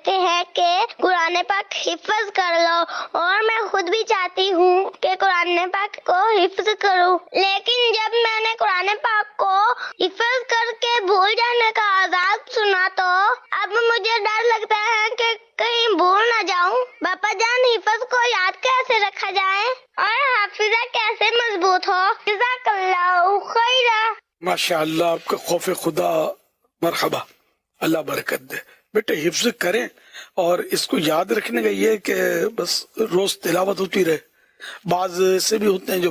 ہے کہ قرآن پاک حفظ کر لو، اور میں خود بھی چاہتی ہوں کہ قرآن پاک کو حفظ کروں، لیکن جب میں نے قرآن پاک کو حفظ کر کے بھول جانے کا عذاب سنا تو اب مجھے ڈر لگتا ہے کہ کہیں بھول نہ جاؤں۔ باپا جان، حفظ کو یاد کیسے رکھا جائے اور حافظہ کیسے مضبوط ہو؟ جزاک اللہ خیرہ۔ ماشاء اللہ، آپ کا خوف خدا، مرحبا، اللہ برکت دے۔ بیٹے حفظ کریں، اور اس کو یاد رکھنے کا یہ کہ بس روز تلاوت ہوتی رہے۔ بعض سے بھی ہوتے ہیں جو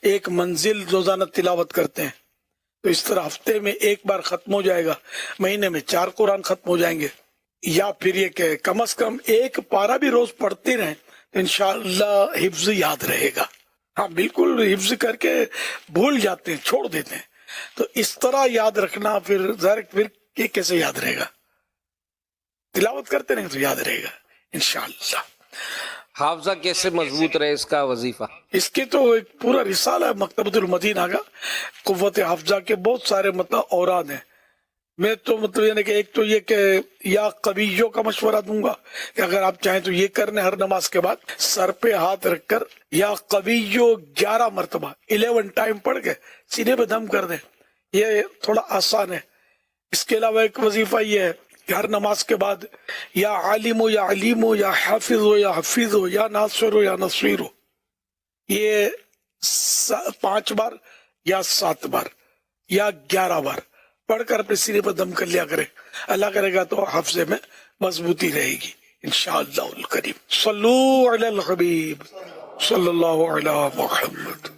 ایک منزل روزانہ تلاوت کرتے ہیں، تو اس طرح ہفتے میں ایک بار ختم ہو جائے گا، مہینے میں 4 قرآن ختم ہو جائیں گے، یا پھر یہ کہ کم از کم ایک پارہ بھی روز پڑھتے رہیں تو انشاءاللہ حفظ یاد رہے گا۔ ہاں بالکل، حفظ کر کے بھول جاتے ہیں، چھوڑ دیتے ہیں، تو اس طرح یاد رکھنا پھر یہ کیسے یاد رہے گا؟ تلاوت کرتے رہیں تو یاد رہے گا انشاءاللہ۔ حافظہ کیسے مضبوط رہے، اس کا وظیفہ؟ اس کے تو ایک پورا رسالہ ہے مکتبۃ المدینہ کا، قوت حافظہ کے بہت سارے اوراد ہیں۔ میں تو یعنی کہ ایک تو یہ کہ یا قویوں کا مشورہ دوں گا کہ اگر آپ چاہیں تو یہ کرنے ہر نماز کے بعد سر پہ ہاتھ رکھ کر یا قویوں 11 مرتبہ 11 ٹائم پڑھ کے سینے پہ دم کر دیں، یہ تھوڑا آسان ہے۔ اس کے علاوہ ایک وظیفہ یہ ہے کہ ہر نماز کے بعد یا عالم ہو یا علیم ہو یا حافظ ہو یا حفیظ ہو یا ناصر ہو یا نصیر ہو، یہ 5 بار یا 7 بار یا 11 بار پڑھ کر اپنے سینے پر دم کر لیا کرے، اللہ کرے گا تو حافظے میں مضبوطی رہے گی انشاءاللہ الکریم۔ صلو علی الحبیب صلی اللہ علی محمد۔